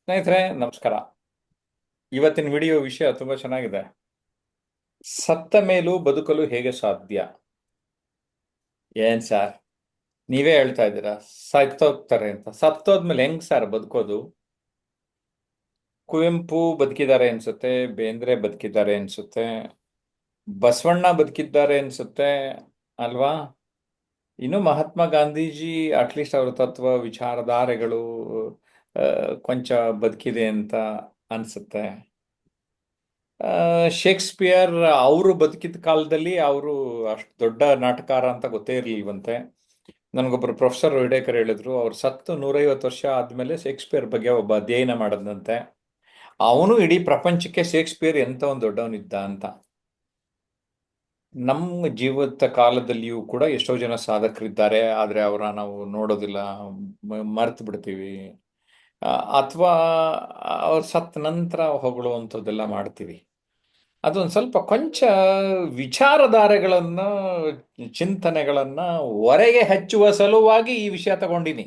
ಸ್ನೇಹಿತರೆ ನಮಸ್ಕಾರ. ಇವತ್ತಿನ ವಿಡಿಯೋ ವಿಷಯ ತುಂಬಾ ಚೆನ್ನಾಗಿದೆ. ಸತ್ತ ಮೇಲೂ ಬದುಕಲು ಹೇಗೆ ಸಾಧ್ಯ? ಏನ್ ಸರ್, ನೀವೇ ಹೇಳ್ತಾ ಇದ್ದೀರಾ ಸತ್ತೋಗ್ತಾರೆ ಅಂತ. ಸತ್ತೋದ್ಮೇಲೆ ಹೆಂಗ್ ಸರ್ ಬದುಕೋದು? ಕುವೆಂಪು ಬದುಕಿದ್ದಾರೆ ಅನ್ಸುತ್ತೆ, ಬೇಂದ್ರೆ ಬದುಕಿದ್ದಾರೆ ಅನ್ಸುತ್ತೆ, ಬಸವಣ್ಣ ಬದುಕಿದ್ದಾರೆ ಅನ್ಸುತ್ತೆ, ಅಲ್ವಾ? ಇನ್ನು ಮಹಾತ್ಮ ಗಾಂಧೀಜಿ ಅಟ್ಲೀಸ್ಟ್ ಅವರ ತತ್ವ ವಿಚಾರಧಾರೆಗಳು ಆ, ಕೊಂಚ ಬದುಕಿದೆ ಅಂತ ಅನ್ಸುತ್ತೆ. ಶೇಕ್ಸ್ಪಿಯರ್ ಅವರು ಬದುಕಿದ ಕಾಲದಲ್ಲಿ ಅವರು ಅಷ್ಟು ದೊಡ್ಡ ನಾಟಕಾರ ಅಂತ ಗೊತ್ತೇ ಇರಲಿಲ್ವಂತೆ. ನನಗೊಬ್ಬರು ಪ್ರೊಫೆಸರ್ ವಿಡೇಕರ್ ಹೇಳಿದ್ರು, ಅವ್ರು ಸತ್ತು 150 ವರ್ಷ ಆದ್ಮೇಲೆ ಶೇಕ್ಸ್ಪಿಯರ್ ಬಗ್ಗೆ ಒಬ್ಬ ಅಧ್ಯಯನ ಮಾಡದಂತೆ. ಅವನು ಇಡೀ ಪ್ರಪಂಚಕ್ಕೆ ಶೇಕ್ಸ್ಪಿಯರ್ ಎಂತ ಒಂದು ದೊಡ್ಡವನಿದ್ದ ಅಂತ. ನಮ್ಮ ಜೀವಿತ ಕಾಲದಲ್ಲಿಯೂ ಕೂಡ ಎಷ್ಟೋ ಜನ ಸಾಧಕರಿದ್ದಾರೆ, ಆದ್ರೆ ಅವರ ನಾವು ನೋಡೋದಿಲ್ಲ, ಮರ್ತು ಬಿಡ್ತೀವಿ. ಅಥವಾ ಅವ್ರು ಸತ್ತ ನಂತರ ಹೊಗಳುವಂಥದ್ದೆಲ್ಲ ಮಾಡ್ತೀವಿ. ಅದೊಂದು ಸ್ವಲ್ಪ ಕೊಂಚ ವಿಚಾರಧಾರೆಗಳನ್ನ, ಚಿಂತನೆಗಳನ್ನ ಹೊರಗೆ ಹಚ್ಚುವ ಸಲುವಾಗಿ ಈ ವಿಷಯ ತಗೊಂಡಿನಿ.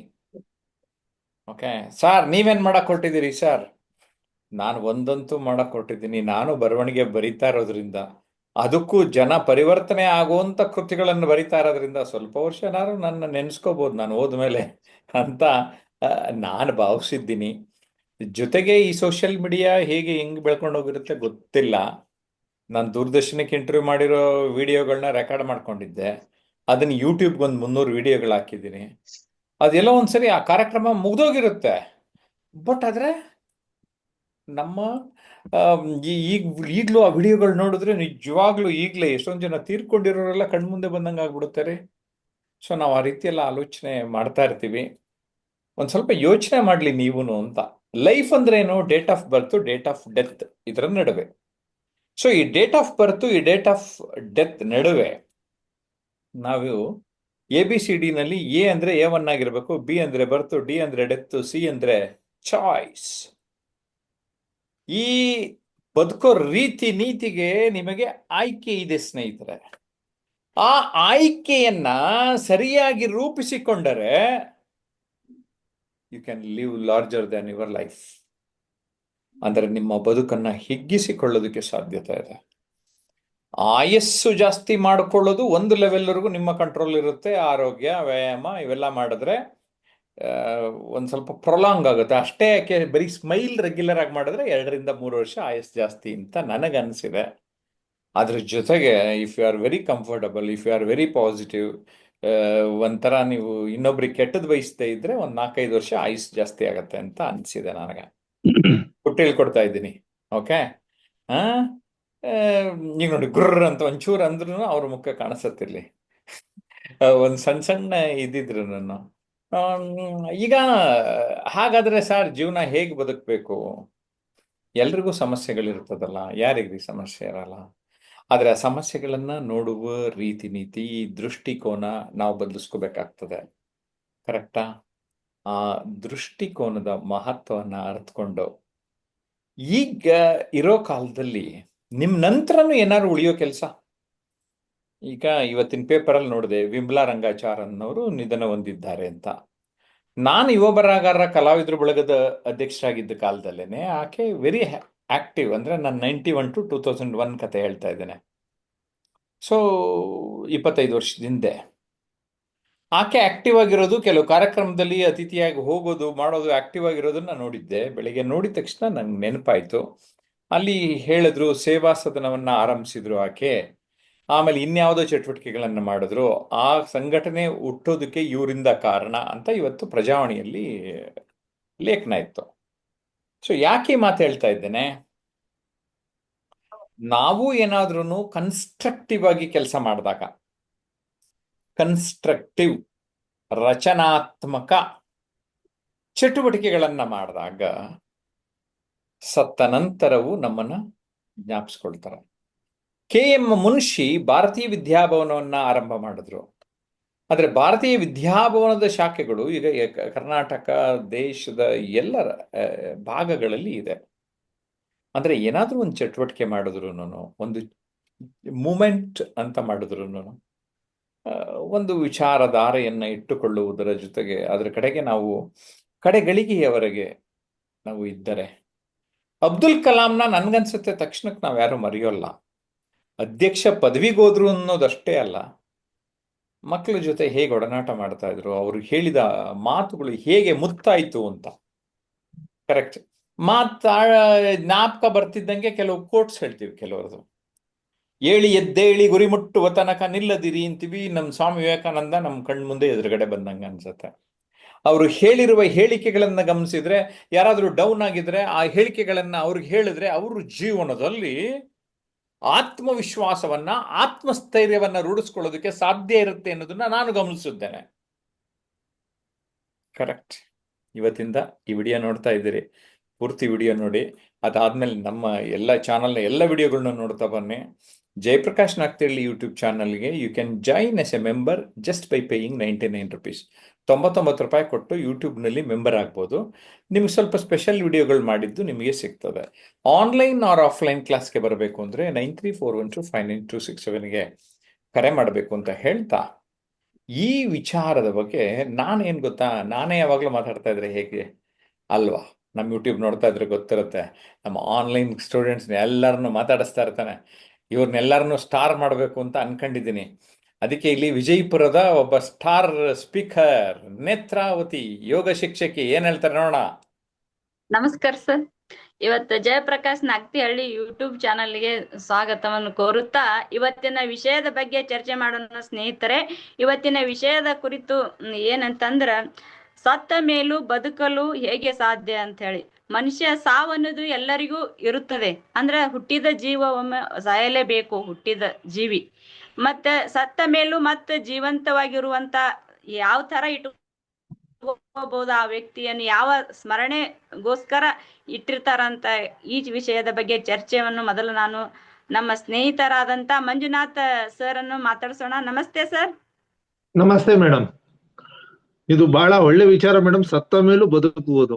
ಓಕೆ ಸರ್, ನೀವೇನ್ ಮಾಡಕ್ ಹೊರಟಿದ್ದೀರಿ ಸರ್? ನಾನು ಒಂದಂತೂ ಮಾಡಕ್ ಹೊರಟಿದ್ದೀನಿ. ನಾನು ಬರವಣಿಗೆ ಬರಿತಾ ಇರೋದ್ರಿಂದ, ಅದಕ್ಕೂ ಜನ ಪರಿವರ್ತನೆ ಆಗುವಂತ ಕೃತಿಗಳನ್ನು ಬರಿತಾ ಇರೋದ್ರಿಂದ ಸ್ವಲ್ಪ ವರ್ಷ ಏನಾದ್ರು ನನ್ನ ನೆನೆಸ್ಕೋಬಹುದು ನಾನು ಹೋದ್ಮೇಲೆ ಅಂತ ನಾನು ಭಾವಿಸಿದ್ದೀನಿ. ಜೊತೆಗೆ ಈ ಸೋಷಿಯಲ್ ಮೀಡಿಯಾ ಹೇಗೆ ಹೆಂಗ್ ಬೆಳ್ಕೊಂಡು ಹೋಗಿರುತ್ತೆ ಗೊತ್ತಿಲ್ಲ. ನಾನು ದೂರದರ್ಶನಕ್ಕೆ ಇಂಟರ್ವ್ಯೂ ಮಾಡಿರೋ ವಿಡಿಯೋಗಳನ್ನ ರೆಕಾರ್ಡ್ ಮಾಡ್ಕೊಂಡಿದ್ದೆ. ಅದನ್ನ ಯೂಟ್ಯೂಬ್ಗೆ ಒಂದು 300 ವಿಡಿಯೋಗಳು ಹಾಕಿದ್ದೀನಿ. ಅದೆಲ್ಲ ಒಂದ್ಸರಿ ಆ ಕಾರ್ಯಕ್ರಮ ಮುಗ್ದೋಗಿರುತ್ತೆ. ಬಟ್ ಆದ್ರೆ ನಮ್ಮ ಈಗ ಈಗಲೂ ಆ ವಿಡಿಯೋಗಳು ನೋಡಿದ್ರೆ ನಿಜವಾಗ್ಲೂ ಈಗಲೇ ಎಷ್ಟೊಂದು ಜನ ತೀರ್ಕೊಂಡಿರೋರೆಲ್ಲ ಕಣ್ಮುಂದೆ ಬಂದಂಗೆ ಆಗ್ಬಿಡುತ್ತಾರೆ. ಸೊ ನಾವು ಆ ರೀತಿ ಎಲ್ಲ ಆಲೋಚನೆ ಮಾಡ್ತಾ ಇರ್ತೀವಿ. ಒಂದ್ ಸ್ವಲ್ಪ ಯೋಚನೆ ಮಾಡ್ಲಿ ನೀವುನು ಅಂತ. ಲೈಫ್ ಅಂದ್ರೆ ಏನು? Date of birth, date of death, ಇದರ ನಡುವೆ. ಸೊ ಈ ಡೇಟ್ ಆಫ್ ಬರ್ತ್, ಈ ಡೇಟ್ ಆಫ್ ಡೆತ್ ನಡುವೆ ನಾವು ABCD ನಲ್ಲಿ ಎ ಅಂದ್ರೆ A1 ಆಗಿರ್ಬೇಕು, ಬಿ ಅಂದ್ರೆ ಬರ್ತ್, ಡಿ ಅಂದ್ರೆ ಡೆತ್, ಸಿ ಅಂದ್ರೆ ಚಾಯ್ಸ್. ಈ ಬದುಕೋ ರೀತಿ ನೀತಿಗೆ ನಿಮಗೆ ಆಯ್ಕೆ ಇದೆ ಸ್ನೇಹಿತರೆ. ಆ ಆಯ್ಕೆಯನ್ನ ಸರಿಯಾಗಿ ರೂಪಿಸಿಕೊಂಡರೆ you can live larger than your life. ಅಂದರೆ ನಿಮ್ಮ ಬದುಕನ್ನ ಹಿಗ್ಗಿಸಿಕೊಳ್ಳೋದಕ್ಕೆ ಸಾಧ್ಯತೆ ಇದೆ. ಆಯಸ್ಸು ಜಾಸ್ತಿ ಮಾಡಿಕೊಳ್ಳೋದು ಒಂದು ಲೆವೆಲ್ವರೆಗೂ ನಿಮ್ಮ ಕಂಟ್ರೋಲ್ ಇರುತ್ತೆ. ಆರೋಗ್ಯ, ವ್ಯಾಯಾಮ ಇವೆಲ್ಲ ಮಾಡಿದ್ರೆ ಒಂದು ಸ್ವಲ್ಪ ಪ್ರೊಲಾಂಗ್ ಆಗುತ್ತೆ ಅಷ್ಟೇ. ಯಾಕೆ ಬರೀ ಸ್ಮೈಲ್ ರೆಗ್ಯುಲರ್ ಆಗಿ ಮಾಡಿದ್ರೆ 2 ರಿಂದ 3 ವರ್ಷ ಆಯಸ್ ಜಾಸ್ತಿ ಅಂತ ನನಗನ್ಸಿದೆ. ಅದ್ರ ಜೊತೆಗೆ if you are very comfortable, if you are very positive, ಒಂಥರ ನೀವು ಇನ್ನೊಬ್ರಿಗೆ ಕೆಟ್ಟದ್ದು ಬಯಸದೇ ಇದ್ರೆ 4-5 ವರ್ಷ ಆಯುಸ್ ಜಾಸ್ತಿ ಆಗತ್ತೆ ಅಂತ ಅನ್ಸಿದೆ ನನಗೆ. ಕೊಟ್ಟು ಹೇಳ್ಕೊಡ್ತಾ ಇದ್ದೀನಿ. ಓಕೆ. ಆ ಈಗ ನೋಡಿ, ಗುರ್ರ ಅಂತ ಒಂಚೂರು ಅಂದ್ರೂ ಅವ್ರ ಮುಖ ಕಾಣಿಸತ್ತಿರ್ಲಿ. ಒಂದು ಸಣ್ಣ ಸಣ್ಣ ಇದ್ದಿದ್ರು ನಾನು. ಈಗ ಹಾಗಾದ್ರೆ ಸರ್, ಜೀವನ ಹೇಗೆ ಬದುಕಬೇಕು? ಎಲ್ರಿಗೂ ಸಮಸ್ಯೆಗಳಿರ್ತದಲ್ಲ, ಯಾರಿಗ್ರಿ ಸಮಸ್ಯೆ ಇರಲ್ಲ? ಆದ್ರೆ ಆ ಸಮಸ್ಯೆಗಳನ್ನ ನೋಡುವ ರೀತಿ ನೀತಿ, ದೃಷ್ಟಿಕೋನ ನಾವು ಬದಲಿಸ್ಕೋಬೇಕಾಗ್ತದೆ. ಕರೆಕ್ಟಾ? ಆ ದೃಷ್ಟಿಕೋನದ ಮಹತ್ವವನ್ನ ಅರ್ಥಕೊಂಡು ಈಗ ಇರೋ ಕಾಲದಲ್ಲಿ ನಿಮ್ ನಂತರನು ಏನಾದ್ರು ಉಳಿಯೋ ಕೆಲಸ. ಈಗ ಇವತ್ತಿನ ಪೇಪರಲ್ಲಿ ನೋಡಿದೆ, ವಿಮಲಾ ರಂಗಾಚಾರ್ ಅನ್ನೋರು ನಿಧನ ಹೊಂದಿದ್ದಾರೆ ಅಂತ. ನಾನು ಯುವ ಬರಹಗಾರರ ಕಲಾವಿದ್ರ ಬಳಗದ ಅಧ್ಯಕ್ಷರಾಗಿದ್ದ ಕಾಲದಲ್ಲೇನೆ ಆಕೆ ವೆರಿ ಆಕ್ಟಿವ್. ಅಂದ್ರೆ ನಾನು 91 to 2001 ಕತೆ ಹೇಳ್ತಾ ಇದ್ದೇನೆ. ಸೊ 25 ವರ್ಷದ ಹಿಂದೆ ಆಕೆ ಆಕ್ಟಿವ್ ಆಗಿರೋದು, ಕೆಲವು ಕಾರ್ಯಕ್ರಮದಲ್ಲಿ ಅತಿಥಿಯಾಗಿ ಹೋಗೋದು ಮಾಡೋದು, ಆಕ್ಟಿವ್ ಆಗಿರೋದನ್ನ ನೋಡಿದ್ದೆ. ಬೆಳಿಗ್ಗೆ ನೋಡಿದ ತಕ್ಷಣ ನಂಗೆ ನೆನಪಾಯ್ತು. ಅಲ್ಲಿ ಹೇಳಿದ್ರು, ಸೇವಾ ಸದನವನ್ನ ಆರಂಭಿಸಿದ್ರು ಆಕೆ. ಆಮೇಲೆ ಇನ್ಯಾವುದೋ ಚಟುವಟಿಕೆಗಳನ್ನ ಮಾಡಿದ್ರು. ಆ ಸಂಘಟನೆ ಹುಟ್ಟೋದಕ್ಕೆ ಇವರಿಂದ ಕಾರಣ ಅಂತ ಇವತ್ತು ಪ್ರಜಾವಾಣಿಯಲ್ಲಿ ಲೇಖನ ಇತ್ತು. ಸೊ ಯಾಕೆ ಈ ಮಾತು ಹೇಳ್ತಾ ಇದ್ದೇನೆ? ನಾವು ಏನಾದ್ರೂ ಕನ್ಸ್ಟ್ರಕ್ಟಿವ್ ಆಗಿ ಕೆಲಸ ಮಾಡಿದಾಗ, ಕನ್ಸ್ಟ್ರಕ್ಟಿವ್ ರಚನಾತ್ಮಕ ಚಟುವಟಿಕೆಗಳನ್ನ ಮಾಡಿದಾಗ ಸತ್ತ ನಂತರವೂ ನಮ್ಮನ್ನ ಜ್ಞಾಪಿಸ್ಕೊಳ್ತಾರೆ. KM ಮುನ್ಷಿ ಭಾರತೀಯ ವಿದ್ಯಾಭವನವನ್ನ ಆರಂಭ ಮಾಡಿದ್ರು. ಆದ್ರೆ ಭಾರತೀಯ ವಿದ್ಯಾಭವನದ ಶಾಖೆಗಳು ಈಗ ಕರ್ನಾಟಕ ದೇಶದ ಎಲ್ಲರ ಭಾಗಗಳಲ್ಲಿ ಇದೆ. ಅಂದ್ರೆ ಏನಾದ್ರೂ ಒಂದು ಚಟುವಟಿಕೆ ಮಾಡಿದ್ರು, ಒಂದು ಮೂಮೆಂಟ್ ಅಂತ ಮಾಡಿದ್ರು, ಒಂದು ವಿಚಾರಧಾರೆಯನ್ನ ಇಟ್ಟುಕೊಳ್ಳುವುದರ ಜೊತೆಗೆ ಅದರ ಕಡೆಗೆ ನಾವು ಕಡೆಗಳಿಗೆಯವರೆಗೆ ನಾವು ಇದ್ದರೆ. ಅಬ್ದುಲ್ ಕಲಾಂನ ನನ್ಗನ್ಸುತ್ತೆ ತಕ್ಷಣಕ್ಕೆ ನಾವು ಯಾರು ಮರೆಯೋಲ್ಲ. ಅಧ್ಯಕ್ಷ ಪದವಿಗೋದ್ರು ಅನ್ನೋದಷ್ಟೇ ಅಲ್ಲ, ಮಕ್ಕಳ ಜೊತೆ ಹೇಗೆ ಒಡನಾಟ ಮಾಡ್ತಾ ಇದ್ರು, ಅವ್ರು ಹೇಳಿದ ಮಾತುಗಳು ಹೇಗೆ ಮುತ್ತಾಯ್ತು ಅಂತ. ಕರೆಕ್ಟ್. ಜ್ಞಾಪಕ ಬರ್ತಿದ್ದಂಗೆ ಕೆಲವು ಕೋಟ್ಸ್ ಹೇಳ್ತೀವಿ ಕೆಲವರದು. ಏಳಿ ಎದ್ದೇಳಿ ಗುರಿ ಮುಟ್ಟುವ ತನಕ ನಿಲ್ಲದಿರಿ ಅಂತೀವಿ. ನಮ್ಮ ಸ್ವಾಮಿ ವಿವೇಕಾನಂದ ನಮ್ಮ ಕಣ್ಮುಂದೆ ಎದುರುಗಡೆ ಬಂದಂಗೆ ಅನ್ಸುತ್ತೆ. ಅವರು ಹೇಳಿರುವ ಹೇಳಿಕೆಗಳನ್ನ ಗಮನಿಸಿದ್ರೆ, ಯಾರಾದರೂ ಡೌನ್ ಆಗಿದ್ರೆ ಆ ಹೇಳಿಕೆಗಳನ್ನ ಅವ್ರಿಗೆ ಹೇಳಿದ್ರೆ ಅವ್ರ ಜೀವನದಲ್ಲಿ ಆತ್ಮವಿಶ್ವಾಸವನ್ನ, ಆತ್ಮಸ್ಥೈರ್ಯವನ್ನ ರೂಢಿಸ್ಕೊಳ್ಳೋದಕ್ಕೆ ಸಾಧ್ಯ ಇರುತ್ತೆ ಅನ್ನೋದನ್ನ ನಾನು ಗಮನಿಸಿದ್ದೇನೆ. ಕರೆಕ್ಟ್. ಇವತ್ತಿಂದ ಈ ವಿಡಿಯೋ ನೋಡ್ತಾ ಇದ್ದೀರಿ, ಪೂರ್ತಿ ವಿಡಿಯೋ ನೋಡಿ. ಅದಾದ್ಮೇಲೆ ನಮ್ಮ ಎಲ್ಲ ಚಾನಲ್ನ ಎಲ್ಲ ವಿಡಿಯೋಗಳನ್ನ ನೋಡ್ತಾ ಬನ್ನಿ. ಜಯಪ್ರಕಾಶ್ ನಾಗ್ತಿಹಳ್ಳಿ ಯೂಟ್ಯೂಬ್ ಚಾನಲ್ಗೆ you can join as a member just by paying 99 rupees. 99 ರೂಪಾಯಿ ಕೊಟ್ಟು ಯೂಟ್ಯೂಬ್ನಲ್ಲಿ ಮೆಂಬರ್ ಆಗ್ಬೋದು. ನಿಮ್ಗೆ ಸ್ವಲ್ಪ ಸ್ಪೆಷಲ್ ವಿಡಿಯೋಗಳು ಮಾಡಿದ್ದು ನಿಮಗೆ ಸಿಗ್ತದೆ. ಆನ್ಲೈನ್ ಆರ್ ಆಫ್ಲೈನ್ ಕ್ಲಾಸ್ಗೆ ಬರಬೇಕು ಅಂದರೆ 9341259267ಗೆ ಕರೆ ಮಾಡಬೇಕು ಅಂತ ಹೇಳ್ತಾ, ಈ ವಿಚಾರದ ಬಗ್ಗೆ ನಾನೇನು ಗೊತ್ತಾ, ನಾನೇ ಯಾವಾಗಲೂ ಮಾತಾಡ್ತಾ ಇದ್ರೆ ಹೇಗೆ ಅಲ್ವಾ, ನಮ್ಮ ಯೂಟ್ಯೂಬ್ ನೋಡ್ತಾ ಇದ್ರೆ ಗೊತ್ತಿರುತ್ತೆ, ನಮ್ಮ ಆನ್ಲೈನ್ ಸ್ಟೂಡೆಂಟ್ಸ್ನ ಎಲ್ಲರನ್ನೂ ಮಾತಾಡಿಸ್ತಾ ಇರ್ತಾನೆ. ಇವ್ರನ್ನೆಲ್ಲರನ್ನೂ ಸ್ಟಾರ್ ಮಾಡಬೇಕು ಅಂತ ಅನ್ಕೊಂಡಿದ್ದೀನಿ. ಅದಕ್ಕೆ ಇಲ್ಲಿ ವಿಜಯಪುರದ ಒಬ್ಬ ಸ್ಟಾರ್ ಸ್ಪೀಕರ್ ನೇತ್ರಾವತಿ ಯೋಗ ಶಿಕ್ಷಕಿ ಏನ್ ಹೇಳ್ತಾರೆ ನೋಡೋಣ. ನಮಸ್ಕಾರ ಸರ್. ಇವತ್ತು ಜಯಪ್ರಕಾಶ್ ನಾಗ್ತಿಹಳ್ಳಿ ಯೂಟ್ಯೂಬ್ ಚಾನಲ್ಗೆ ಸ್ವಾಗತವನ್ನು ಕೋರುತ್ತಾ ಇವತ್ತಿನ ವಿಷಯದ ಬಗ್ಗೆ ಚರ್ಚೆ ಮಾಡೋಣ ಸ್ನೇಹಿತರೆ. ಇವತ್ತಿನ ವಿಷಯದ ಕುರಿತು ಏನಂತಂದ್ರ, ಸತ್ತ ಮೇಲೂ ಬದುಕಲು ಹೇಗೆ ಸಾಧ್ಯ ಅಂತ ಹೇಳಿ. ಮನುಷ್ಯ ಸಾವು ಅನ್ನೋದು ಎಲ್ಲರಿಗೂ ಇರುತ್ತದೆ. ಅಂದ್ರೆ ಹುಟ್ಟಿದ ಜೀವ ಒಮ್ಮೆ ಸಾಯಲೇಬೇಕು, ಹುಟ್ಟಿದ ಜೀವಿ. ಮತ್ತೆ ಸತ್ತ ಮೇಲೂ ಮತ್ತೆ ಜೀವಂತವಾಗಿರುವಂತ ಯಾವ ತರ ಇಟ್ಕೋಬಹುದು ಆ ವ್ಯಕ್ತಿಯನ್ನು, ಯಾವ ಸ್ಮರಣೆಗೋಸ್ಕರ ಇಟ್ಟಿರ್ತಾರಂತ ಈ ವಿಷಯದ ಬಗ್ಗೆ ಚರ್ಚೆಯನ್ನು ಮೊದಲು ನಾನು ನಮ್ಮ ಸ್ನೇಹಿತರಾದಂತ ಮಂಜುನಾಥ್ ಸರ್ ಅನ್ನು ಮಾತಾಡ್ಸೋಣ. ನಮಸ್ತೆ ಸರ್. ನಮಸ್ತೆ ಮೇಡಮ್. ಇದು ಬಹಳ ಒಳ್ಳೆ ವಿಚಾರ ಮೇಡಮ್. ಸತ್ತ ಮೇಲೂ ಬದುಕುವುದು,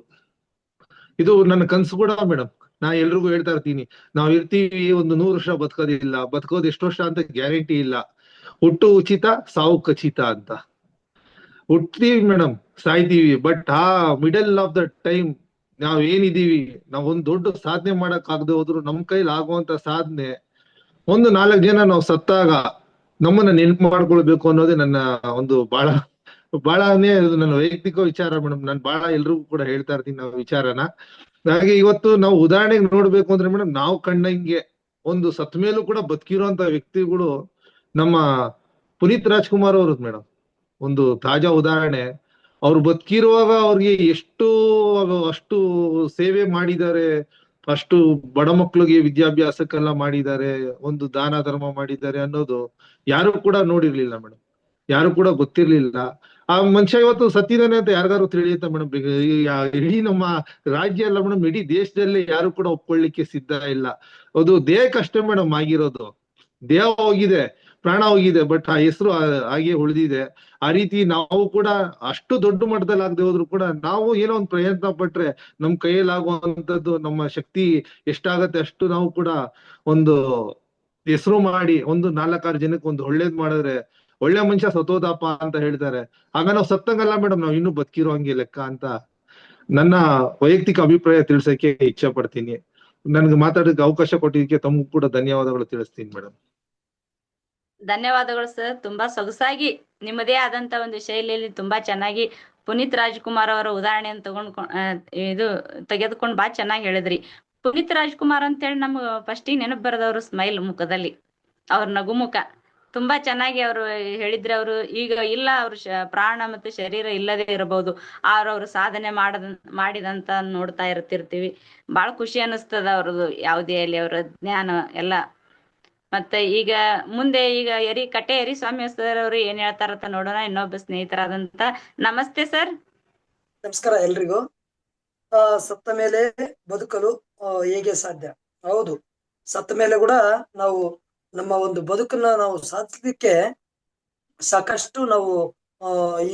ಇದು ನನ್ನ ಕನಸು ಕೂಡ ಮೇಡಮ್. ನಾ ಎಲ್ರಿಗೂ ಹೇಳ್ತಾ ಇರ್ತೀನಿ, ನಾವ್ ಇರ್ತೀವಿ ಒಂದು 100 ವರ್ಷ ಬದುಕೋದಿಲ್ಲ, ಬದುಕೋದು ಎಷ್ಟು ವರ್ಷ ಅಂತ ಗ್ಯಾರಂಟಿ ಇಲ್ಲ. ಹುಟ್ಟು ಉಚಿತ, ಸಾವು ಖಚಿತ ಅಂತ. ಹುಟ್ತೀವಿ ಮೇಡಮ್, ಸಾಯ್ತೀವಿ. ಬಟ್ ಆ ಮಿಡಲ್ ಆಫ್ ದ ಟೈಮ್ ನಾವ್ ಏನಿದೀವಿ, ನಾವ್ ಒಂದ್ ದೊಡ್ಡ ಸಾಧನೆ ಮಾಡಕ್ ಆಗದೆ ಹೋದ್ರು ನಮ್ ಕೈಲಿ ಆಗುವಂತ ಸಾಧನೆ, ಒಂದು 4 ಜನ ನಾವು ಸತ್ತಾಗ ನಮ್ಮನ್ನ ನೆನಪು ಮಾಡ್ಕೊಳ್ಬೇಕು ಅನ್ನೋದೇ ನನ್ನ ಒಂದು ಬಹಳನೇ ನನ್ನ ವೈಯಕ್ತಿಕ ವಿಚಾರ ಮೇಡಮ್. ನಾನು ಬಹಳ ಎಲ್ರಿಗೂ ಕೂಡ ಹೇಳ್ತಾ ಇರ್ತೀನಿ ನಾವು ವಿಚಾರನ. ಹಾಗೆ ಇವತ್ತು ನಾವು ಉದಾಹರಣೆಗೆ ನೋಡ್ಬೇಕು ಅಂದ್ರೆ ಮೇಡಮ್, ನಾವು ಕಂಡಂಗೆ ಒಂದು ಸತ್ ಮೇಲೂ ಕೂಡ ಬದುಕಿರುವಂತ ವ್ಯಕ್ತಿಗಳು ನಮ್ಮ ಪುನೀತ್ ರಾಜ್ಕುಮಾರ್ ಅವರು ಮೇಡಮ್. ಒಂದು ತಾಜಾ ಉದಾಹರಣೆ. ಅವ್ರು ಬದುಕಿರುವಾಗ ಅವ್ರಿಗೆ ಅಷ್ಟು ಸೇವೆ ಮಾಡಿದ್ದಾರೆ, ಅಷ್ಟು ಬಡ ಮಕ್ಳಿಗೆ ವಿದ್ಯಾಭ್ಯಾಸಕ್ಕೆಲ್ಲ ಮಾಡಿದ್ದಾರೆ, ಒಂದು ದಾನ ಧರ್ಮ ಮಾಡಿದ್ದಾರೆ ಅನ್ನೋದು ಯಾರು ಕೂಡ ನೋಡಿರ್ಲಿಲ್ಲ ಮೇಡಮ್, ಯಾರು ಕೂಡ ಗೊತ್ತಿರ್ಲಿಲ್ಲ. ಆ ಮನುಷ್ಯ ಇವತ್ತು ಸತ್ತಿದಾನೆ ಅಂತ ಯಾರಿಗಾರು ತಿಳಿಯುತ್ತಾ ಮೇಡಮ್? ಇಡೀ ನಮ್ಮ ರಾಜ್ಯ ಅಲ್ಲ ಮೇಡಮ್, ಇಡೀ ದೇಶದಲ್ಲಿ ಯಾರು ಕೂಡ ಒಪ್ಕೊಳ್ಳಿಕ್ಕೆ ಸಿದ್ಧ ಇಲ್ಲ. ಅದು ದೇಹಕ್ಕಷ್ಟೇ ಮೇಡಮ್ ಆಗಿರೋದು. ದೇಹ ಹೋಗಿದೆ, ಪ್ರಾಣ ಹೋಗಿದೆ, ಬಟ್ ಆ ಹೆಸರು ಹಾಗೆ ಉಳಿದಿದೆ. ಆ ರೀತಿ ನಾವು ಕೂಡ ಅಷ್ಟು ದೊಡ್ಡ ಮಟ್ಟದಲ್ಲಿ ಆಗದೆ ಹೋದ್ರು ಕೂಡ ನಾವು ಏನೋ ಒಂದು ಪ್ರಯತ್ನ ಪಟ್ರೆ ನಮ್ ಕೈಯಲ್ಲಾಗುವಂತದ್ದು, ನಮ್ಮ ಶಕ್ತಿ ಎಷ್ಟಾಗತ್ತೆ ಅಷ್ಟು ನಾವು ಕೂಡ ಒಂದು ಹೆಸರು ಮಾಡಿ ಒಂದು 4-6 ಜನಕ್ಕೆ ಒಂದು ಒಳ್ಳೇದ್ ಮಾಡಿದ್ರೆ, ಒಳ್ಳೆ ಮನುಷ್ಯ ಸತ್ತೋದಪ್ಪ ಅಂತ ಹೇಳ್ತಾರೆ. ಆಗ ನಾವು ಸತ್ತಂಗಲ್ಲ ಮೇಡಮ್, ನಾವು ಇನ್ನೂ ಬದುಕಿರೋ ಹಂಗೆ ಲೆಕ್ಕ ಅಂತ ನನ್ನ ವೈಯಕ್ತಿಕ ಅಭಿಪ್ರಾಯ ತಿಳಿಸಕ್ಕೆ ಇಚ್ಛೆ ಪಡ್ತೀನಿ. ನನ್ಗೆ ಮಾತಾಡೋಕೆ ಅವಕಾಶ ಕೊಟ್ಟಿದ್ದಕ್ಕೆ ತಮಗೂ ಕೂಡ ಧನ್ಯವಾದಗಳು ತಿಳಿಸ್ತೀನಿ ಮೇಡಮ್. ಧನ್ಯವಾದಗಳು ಸರ್. ತುಂಬಾ ಸೊಗಸಾಗಿ ನಿಮ್ಮದೇ ಆದಂತ ಒಂದು ಶೈಲಿಯಲ್ಲಿ ತುಂಬಾ ಚೆನ್ನಾಗಿ ಪುನೀತ್ ರಾಜ್ಕುಮಾರ್ ಅವರ ಉದಾಹರಣೆಯನ್ನು ತೆಗೆದುಕೊಂಡು ಬಾ ಚೆನ್ನಾಗಿ ಹೇಳಿದ್ರಿ. ಪುನೀತ್ ರಾಜ್ಕುಮಾರ್ ಅಂತ ಹೇಳಿ ನಮ್ಗೆ ಫಸ್ಟ್ ನೆನಪು ಬರೋದವ್ರು ಸ್ಮೈಲ್ ಮುಖದಲ್ಲಿ, ಅವ್ರ ನಗುಮುಖ ತುಂಬಾ ಚೆನ್ನಾಗಿ ಅವರು ಹೇಳಿದ್ರೆ. ಅವರು ಈಗ ಇಲ್ಲ, ಅವ್ರ ಪ್ರಾಣ ಮತ್ತು ಶರೀರ ಇಲ್ಲದೆ ಇರಬಹುದು, ಅವ್ರು ಸಾಧನೆ ಮಾಡಿದಂತ ನೋಡ್ತಾ ಇರ್ತಿರ್ತೀವಿ. ಬಹಳ ಖುಷಿ ಅನಿಸ್ತದ ಅವ್ರದ್ದು ಯಾವುದೇ ಅಲ್ಲಿ ಅವರ ಜ್ಞಾನ ಎಲ್ಲ. ಮತ್ತೆ ಈಗ ಮುಂದೆ ಕಟ್ಟೆ ಯರಿಸ್ವಾಮಿ ಸರ್ ಅವರು ಏನ್ ಹೇಳ್ತಾರಂತ ನೋಡೋಣ. ಇನ್ನೊಬ್ಬ ಸ್ನೇಹಿತರಾದಂತ ನಮಸ್ತೆ ಸರ್. ನಮಸ್ಕಾರ ಎಲ್ರಿಗೂ. ಸತ್ತ ಮೇಲೆ ಬದುಕಲು ಹೇಗೆ ಸಾಧ್ಯ? ಹೌದು, ಸತ್ತ ಮೇಲೆ ಕೂಡ ನಾವು ನಮ್ಮ ಒಂದು ಬದುಕನ್ನ ನಾವು ಸಾಧಿಸ್ಲಿಕ್ಕೆ ಸಾಕಷ್ಟು ನಾವು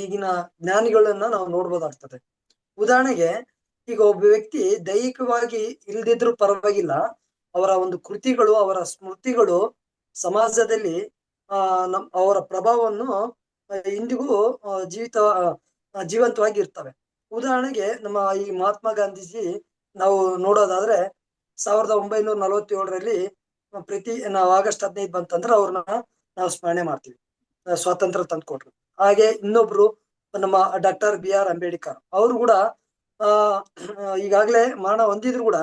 ಈಗಿನ ಜ್ಞಾನಿಗಳನ್ನ ನಾವು ನೋಡ್ಬೋದಾಗ್ತದೆ. ಉದಾಹರಣೆಗೆ, ಈಗ ಒಬ್ಬ ವ್ಯಕ್ತಿ ದೈಹಿಕವಾಗಿ ಇಲ್ದಿದ್ರು ಪರವಾಗಿಲ್ಲ, ಅವರ ಒಂದು ಕೃತಿಗಳು, ಅವರ ಸ್ಮೃತಿಗಳು ಸಮಾಜದಲ್ಲಿ ಅವರ ಪ್ರಭಾವವನ್ನು ಇಂದಿಗೂ ಜೀವಂತವಾಗಿ ಇರ್ತವೆ. ಉದಾಹರಣೆಗೆ, ನಮ್ಮ ಈ ಮಹಾತ್ಮ ಗಾಂಧೀಜಿ ನಾವು ನೋಡೋದಾದ್ರೆ 1947ರಲ್ಲಿ ನಾವು ಆಗಸ್ಟ್ 15 ಬಂತಂದ್ರೆ ಅವ್ರನ್ನ ನಾವು ಸ್ಮರಣೆ ಮಾಡ್ತೀವಿ. ಸ್ವಾತಂತ್ರ್ಯ ತಂದ್ಕೊಟ್ರು. ಹಾಗೆ ಇನ್ನೊಬ್ರು ನಮ್ಮ ಡಾಕ್ಟರ್ BR ಅಂಬೇಡ್ಕರ್ ಅವರು ಕೂಡ ಈಗಾಗಲೇ ಮರಣ ಹೊಂದಿದ್ರು ಕೂಡ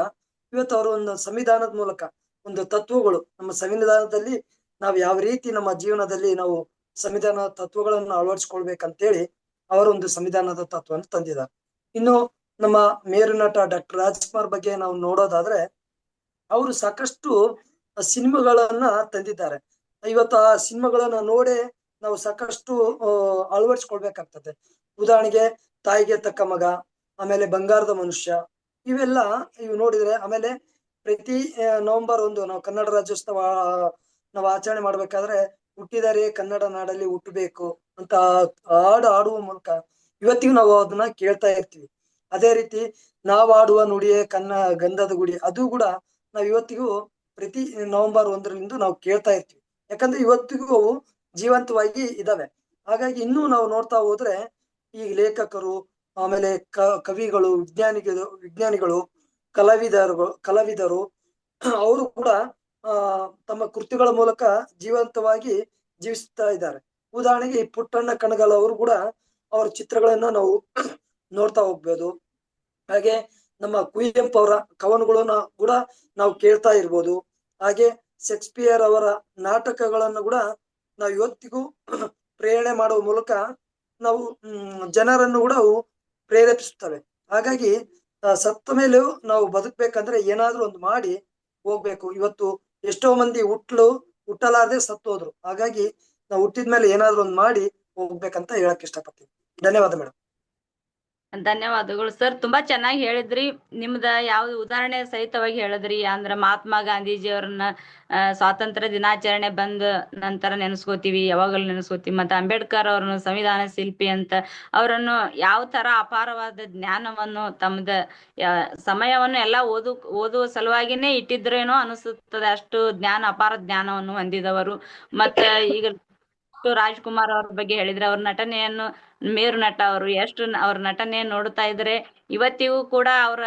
ಇವತ್ತು ಅವರು ಒಂದು ಸಂವಿಧಾನದ ಮೂಲಕ ಒಂದು ತತ್ವಗಳು, ನಮ್ಮ ಸಂವಿಧಾನದಲ್ಲಿ ನಾವು ಯಾವ ರೀತಿ ನಮ್ಮ ಜೀವನದಲ್ಲಿ ನಾವು ಸಂವಿಧಾನ ತತ್ವಗಳನ್ನು ಅಳವಡಿಸ್ಕೊಳ್ಬೇಕಂತೇಳಿ ಅವರೊಂದು ಸಂವಿಧಾನದ ತತ್ವವನ್ನು ತಂದಿದ್ದಾರೆ. ಇನ್ನು ನಮ್ಮ ಮೇರು ನಟ ಡಾಕ್ಟರ್ ರಾಜ್ಕುಮಾರ್ ಬಗ್ಗೆ ನಾವು ನೋಡೋದಾದ್ರೆ ಅವರು ಸಾಕಷ್ಟು ಸಿನಿಮಾಗಳನ್ನ ತಂದಿದ್ದಾರೆ. ಇವತ್ತು ಆ ಸಿನಿಮಾಗಳನ್ನ ನೋಡೇ ನಾವು ಸಾಕಷ್ಟು ಅಳವಡಿಸ್ಕೊಳ್ಬೇಕಾಗ್ತದೆ. ಉದಾಹರಣೆಗೆ ತಾಯಿಗೆ ತಕ್ಕ ಮಗ, ಆಮೇಲೆ ಬಂಗಾರದ ಮನುಷ್ಯ, ಇವೆಲ್ಲ ಇವು ನೋಡಿದ್ರೆ, ಆಮೇಲೆ ಪ್ರತಿ ನವೆಂಬರ್ 1 ನಾವು ಕನ್ನಡ ರಾಜ್ಯೋತ್ಸವ ನಾವು ಆಚರಣೆ ಮಾಡ್ಬೇಕಾದ್ರೆ ಹುಟ್ಟಿದರೆ ಕನ್ನಡ ನಾಡಲ್ಲಿ ಹುಟ್ಟಬೇಕು ಅಂತ ಹಾಡು ಆಡುವ ಮೂಲಕ ಇವತ್ತಿಗೂ ನಾವು ಅದನ್ನ ಕೇಳ್ತಾ ಇರ್ತೀವಿ. ಅದೇ ರೀತಿ ನಾವು ಆಡುವ ನುಡಿಯೇ ಗಂಧದ ಗುಡಿ, ಅದು ಕೂಡ ನಾವು ಇವತ್ತಿಗೂ ಪ್ರತಿ ನವೆಂಬರ್ 1ರಿಂದ ನಾವು ಕೇಳ್ತಾ ಇರ್ತೀವಿ. ಯಾಕಂದ್ರೆ ಇವತ್ತಿಗೂ ಅವು ಜೀವಂತವಾಗಿ ಇದಾವೆ. ಹಾಗಾಗಿ ಇನ್ನೂ ನಾವು ನೋಡ್ತಾ ಹೋದ್ರೆ ಈ ಲೇಖಕರು, ಆಮೇಲೆ ಕವಿಗಳು, ವಿಜ್ಞಾನಿಗಳು, ಕಲಾವಿದರು ಅವರು ಕೂಡ ತಮ್ಮ ಕೃತಿಗಳ ಮೂಲಕ ಜೀವಂತವಾಗಿ ಜೀವಿಸ್ತಾ ಇದ್ದಾರೆ. ಉದಾಹರಣೆಗೆ ಈ ಪುಟ್ಟಣ್ಣ ಕಣಗಾಲ್ ಅವರು ಕೂಡ ಅವರ ಚಿತ್ರಗಳನ್ನ ನಾವು ನೋಡ್ತಾ ಹೋಗ್ಬೋದು. ಹಾಗೆ ನಮ್ಮ ಕುವೆಂಪು ಅವರ ಕವನಗಳನ್ನ ಕೂಡ ನಾವು ಕೇಳ್ತಾ ಇರ್ಬೋದು. ಹಾಗೆ ಶೇಕ್ಸ್ಪಿಯರ್ ಅವರ ನಾಟಕಗಳನ್ನು ಕೂಡ ನಾವು ಇವತ್ತಿಗೂ ಪ್ರೇರಣೆ ಮಾಡುವ ಮೂಲಕ ನಾವು ಜನರನ್ನು ಕೂಡ ಅವು ಪ್ರೇರೇಪಿಸುತ್ತವೆ. ಹಾಗಾಗಿ ಸತ್ತ ಮೇಲೂ ನಾವು ಬದುಕ್ಬೇಕಂದ್ರೆ ಏನಾದ್ರೂ ಒಂದು ಮಾಡಿ ಹೋಗ್ಬೇಕು. ಇವತ್ತು ಎಷ್ಟೋ ಮಂದಿ ಹುಟ್ಟಲಾರದೆ ಸತ್ತೋದ್ರು. ಹಾಗಾಗಿ ನಾವು ಹುಟ್ಟಿದ್ಮೇಲೆ ಏನಾದ್ರೂ ಒಂದು ಮಾಡಿ ಹೋಗ್ಬೇಕಂತ ಹೇಳಕ್ ಇಷ್ಟಪಡ್ತೀನಿ. ಧನ್ಯವಾದ ಮೇಡಮ್. ಧನ್ಯವಾದಗಳು ಸರ್, ತುಂಬಾ ಚೆನ್ನಾಗಿ ಹೇಳಿದ್ರಿ. ನಿಮ್ದ ಯಾವ್ದು ಉದಾಹರಣೆ ಸಹಿತವಾಗಿ ಹೇಳಿದ್ರಿ. ಅಂದ್ರ ಮಹಾತ್ಮ ಗಾಂಧೀಜಿ ಅವ್ರನ್ನ ಸ್ವಾತಂತ್ರ್ಯ ದಿನಾಚರಣೆ ಬಂದ ನಂತರ ನೆನೆಸ್ಕೋತೀವಿ, ಯಾವಾಗಲೂ ನೆನೆಸ್ಕೋತೀವಿ. ಮತ್ತೆ ಅಂಬೇಡ್ಕರ್ ಅವ್ರನ್ನ ಸಂವಿಧಾನ ಶಿಲ್ಪಿ ಅಂತ ಅವರನ್ನು ಯಾವ ತರ ಅಪಾರವಾದ ಜ್ಞಾನವನ್ನು ತಮ್ಮದ ಸಮಯವನ್ನು ಎಲ್ಲ ಓದುವ ಸಲುವಾಗಿನೇ ಇಟ್ಟಿದ್ರೇನೋ ಅನಿಸುತ್ತದೆ. ಅಷ್ಟು ಅಪಾರ ಜ್ಞಾನವನ್ನು ಹೊಂದಿದವರು. ಮತ್ತ ಈಗ ರಾಜ್ಕುಮಾರ್ ಅವ್ರ ಬಗ್ಗೆ ಹೇಳಿದ್ರೆ, ಅವ್ರ ನಟನೆಯನ್ನು, ಮೇರು ನಟ ಅವರು ಎಷ್ಟು ಅವ್ರ ನಟನೆಯನ್ನು ನೋಡ್ತಾ ಇದ್ರೆ ಇವತ್ತಿಗೂ ಕೂಡ ಅವರ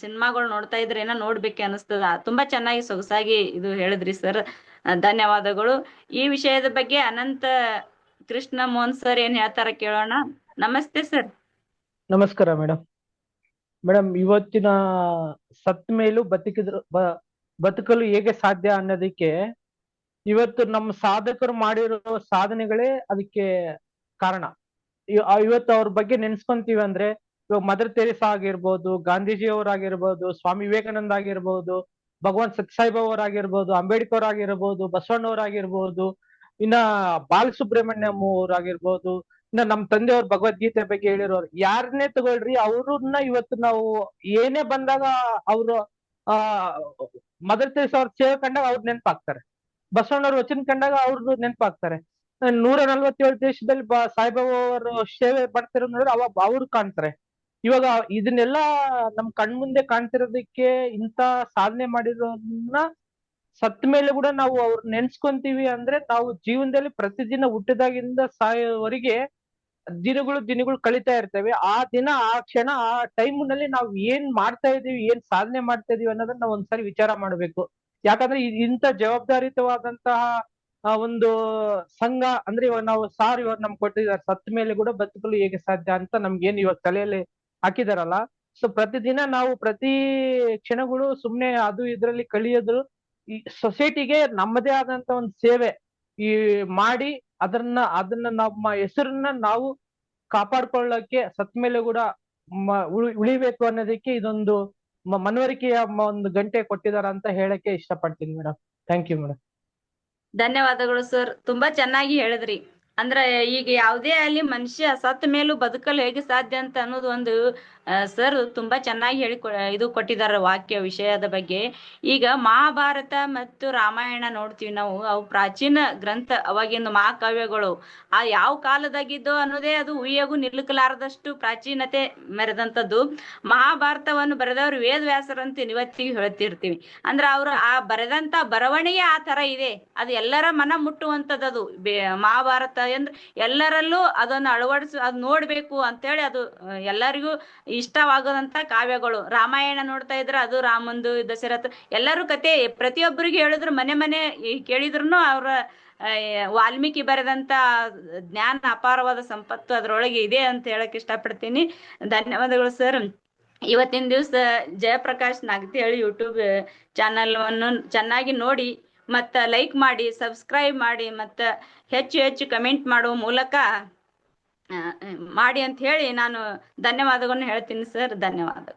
ಸಿನಿಮಾಗಳು ನೋಡ್ತಾ ಇದ್ರೆ ಏನೋ ನೋಡ್ಬೇಕೆ ಅನಿಸ್ತದ. ತುಂಬಾ ಚೆನ್ನಾಗಿ ಸೊಗಸಾಗಿ ಇದು ಹೇಳಿದ್ರಿ ಸರ್, ಧನ್ಯವಾದಗಳು. ಈ ವಿಷಯದ ಬಗ್ಗೆ ಅನಂತ ಕೃಷ್ಣ ಮೋಹನ್ ಸರ್ ಏನ್ ಹೇಳ್ತಾರ ಕೇಳೋಣ. ನಮಸ್ತೆ ಸರ್. ನಮಸ್ಕಾರ ಮೇಡಮ್. ಇವತ್ತಿನ ಸತ್ ಮೇಲೂ ಬದುಕಲು ಹೇಗೆ ಸಾಧ್ಯ ಅನ್ನೋದಕ್ಕೆ ಇವತ್ತು ನಮ್ಮ ಸಾಧಕರು ಮಾಡಿರೋ ಸಾಧನೆಗಳೇ ಅದಕ್ಕೆ ಕಾರಣ. ಇವತ್ತು ಅವ್ರ ಬಗ್ಗೆ ನೆನ್ಸ್ಕೊಂತೀವಿ ಅಂದ್ರೆ, ಇವಾಗ ಮದರ್ ತೆರೇಸಾ ಆಗಿರ್ಬೋದು, ಗಾಂಧೀಜಿ ಅವರಾಗಿರ್ಬೋದು, ಸ್ವಾಮಿ ವಿವೇಕಾನಂದ ಆಗಿರ್ಬೋದು, ಭಗವಾನ್ ಸತ್ಯಸಾಯಿ ಅವರಾಗಿರ್ಬೋದು, ಅಂಬೇಡ್ಕರ್ ಆಗಿರ್ಬೋದು, ಬಸವಣ್ಣವರಾಗಿರ್ಬೋದು, ಇನ್ನ ಬಾಲಸುಬ್ರಹ್ಮಣ್ಯಂ ಅವರಾಗಿರ್ಬೋದು, ಇನ್ನ ನಮ್ಮ ತಂದೆಯವ್ರ ಭಗವದ್ಗೀತೆ ಬಗ್ಗೆ ಹೇಳಿರೋರು, ಯಾರನ್ನೇ ತಗೊಳ್ರಿ, ಅವ್ರನ್ನ ಇವತ್ತು ನಾವು ಏನೇ ಬಂದಾಗ ಅವರು ಮದರ್ ತೆರೇಸಾ ಅವ್ರ ಸೇವೆ ಕಂಡಾಗ ಅವ್ರು ನೆನಪಾಗ್ತಾರೆ. ಬಸವಣ್ಣವ್ರ ವಚನ ಕಂಡಾಗ ಅವ್ರದ್ದು ನೆನಪಾಗ್ತಾರೆ. 147 ದೇಶದಲ್ಲಿ ಸಾಯಿಬಾಬಾ ಅವರು ಸೇವೆ ಮಾಡ್ತಿರೋದು ನೋಡಿದ್ರೆ ಅವಾಗ ಅವ್ರು ಕಾಣ್ತಾರೆ. ಇವಾಗ ಇದನ್ನೆಲ್ಲ ನಮ್ ಕಣ್ಮುಂದೆ ಕಾಣ್ತಿರೋದಕ್ಕೆ ಇಂತ ಸಾಧನೆ ಮಾಡಿರೋದನ್ನ ಸತ್ ಮೇಲೆ ಕೂಡ ನಾವು ಅವ್ರ ನೆನ್ಸ್ಕೊಂತೀವಿ ಅಂದ್ರೆ, ನಾವು ಜೀವನದಲ್ಲಿ ಪ್ರತಿದಿನ ಹುಟ್ಟಿದಾಗಿಂದ ಸಾಯೋವರೆಗೆ ದಿನಗಳು ಕಳೀತಾ ಇರ್ತೇವೆ. ಆ ದಿನ, ಆ ಕ್ಷಣ, ಆ ಟೈಮ್ನಲ್ಲಿ ನಾವು ಏನ್ ಮಾಡ್ತಾ ಇದೀವಿ, ಏನ್ ಸಾಧನೆ ಮಾಡ್ತಾ ಇದೀವಿ ಅನ್ನೋದನ್ನ ನಾವು ಒಂದ್ಸರಿ ವಿಚಾರ ಮಾಡ್ಬೇಕು. ಯಾಕಂದ್ರೆ ಇಂಥ ಜವಾಬ್ದಾರಿಯುತವಾದಂತಹ ಒಂದು ಸಂಘ ಅಂದ್ರೆ, ಇವಾಗ ನಾವು ಇವಾಗ ನಮ್ಗೆ ಕೊಟ್ಟಿದ್ದಾರೆ, ಸತ್ ಮೇಲೆ ಕೂಡ ಬದುಕಲು ಹೇಗೆ ಸಾಧ್ಯ ಅಂತ ನಮ್ಗೇನ್ ಇವಾಗ ತಲೆಯಲ್ಲಿ ಹಾಕಿದಾರಲ್ಲ. ಸೊ ಪ್ರತಿದಿನ ನಾವು ಪ್ರತಿ ಕ್ಷಣಗಳು ಸುಮ್ನೆ ಅದು ಇದ್ರಲ್ಲಿ ಕಳಿಯೋದು, ಈ ಸೊಸೈಟಿಗೆ ನಮ್ಮದೇ ಆದಂತ ಒಂದು ಸೇವೆ ಈ ಮಾಡಿ ಅದನ್ನ ನಮ್ಮ ಹೆಸರನ್ನ ನಾವು ಕಾಪಾಡ್ಕೊಳ್ಳಕ್ಕೆ ಸತ್ ಮೇಲೆ ಕೂಡ ಉಳಿಬೇಕು ಅನ್ನೋದಕ್ಕೆ ಇದೊಂದು ಮನವರಿಕೆಯ ಒಂದು ಗಂಟೆ ಕೊಟ್ಟಿದಾರ ಅಂತ ಹೇಳಕ್ಕೆ ಇಷ್ಟಪಡ್ತೀನಿ ಮೇಡಮ್. Thank you madam. ಧನ್ಯವಾದಗಳು ಸರ್, ತುಂಬಾ ಚೆನ್ನಾಗಿ ಹೇಳಿದ್ರಿ. ಅಂದ್ರೆ ಈಗ ಯಾವುದೇ ಅಲ್ಲಿ ಮನುಷ್ಯ ಸತ್ತ ಮೇಲೂ ಬದುಕಲು ಹೇಗೆ ಸಾಧ್ಯ ಅಂತ ಅನ್ನೋದು ಒಂದು ಸರ್ ತುಂಬಾ ಚೆನ್ನಾಗಿ ಇದು ಕೊಟ್ಟಿದ್ದಾರೆ ವಾಕ್ಯ ವಿಷಯದ ಬಗ್ಗೆ. ಈಗ ಮಹಾಭಾರತ ಮತ್ತು ರಾಮಾಯಣ ನೋಡ್ತೀವಿ ನಾವು, ಅವು ಪ್ರಾಚೀನ ಗ್ರಂಥ, ಅವಾಗಿನ ಮಹಾಕಾವ್ಯಗಳು. ಆ ಯಾವ ಕಾಲದಾಗಿದ್ದೋ ಅನ್ನೋದೇ ಅದು ಉಯ್ಯಗೂ ನಿಲ್ಲುಕಲಾರದಷ್ಟು ಪ್ರಾಚೀನತೆ ಮೆರೆದಂಥದ್ದು. ಮಹಾಭಾರತವನ್ನು ಬರೆದವರು ವೇದವ್ಯಾಸರಂತ ಇವತ್ತಿಗೆ ಹೇಳ್ತಿರ್ತೀವಿ. ಅಂದ್ರೆ ಅವರು ಆ ಬರೆದಂತ ಬರವಣಿಗೆ ಆ ತರ ಇದೆ, ಅದು ಎಲ್ಲರ ಮನ ಮುಟ್ಟುವಂಥದ್ದು. ಮಹಾಭಾರತ ಅಂದ್ರೆ ಎಲ್ಲರಲ್ಲೂ ಅದನ್ನು ಅಳವಡಿಸಿ ಅದ್ ನೋಡ್ಬೇಕು ಅಂತೇಳಿ ಅದು ಎಲ್ಲರಿಗೂ ಇಷ್ಟವಾಗೋದಂತ ಕಾವ್ಯಗಳು. ರಾಮಾಯಣ ನೋಡ್ತಾ ಇದ್ರೆ ಅದು ರಾಮಂದು, ದಶರಥ ಎಲ್ಲರೂ ಕತೆ ಪ್ರತಿಯೊಬ್ಬರಿಗೆ ಹೇಳಿದ್ರು ಮನೆ ಕೇಳಿದ್ರು ಅವ್ರ ವಾಲ್ಮೀಕಿ ಬರೆದಂತ ಜ್ಞಾನ ಅಪಾರವಾದ ಸಂಪತ್ತು ಅದರೊಳಗೆ ಇದೆ ಅಂತ ಹೇಳಕ್ ಇಷ್ಟಪಡ್ತೀನಿ. ಧನ್ಯವಾದಗಳು ಸರ್. ಇವತ್ತಿನ ದಿವಸ ಜಯಪ್ರಕಾಶ್ ನಾಗ್ತಿಹಳ್ಳಿ ಯೂಟ್ಯೂಬ್ ಚಾನಲ್ವನ್ನು ಚೆನ್ನಾಗಿ ನೋಡಿ ಮತ್ತ ಲೈಕ್ ಮಾಡಿ, ಸಬ್ಸ್ಕ್ರೈಬ್ ಮಾಡಿ, ಮತ್ತ ಹೆಚ್ಚು ಕಮೆಂಟ್ ಮಾಡುವ ಮೂಲಕ ಮಾಡಿ ಅಂತ ಹೇಳಿ ನಾನು ಧನ್ಯವಾದಗಳನ್ನು ಹೇಳ್ತೀನಿ ಸರ್. ಧನ್ಯವಾದಗಳು.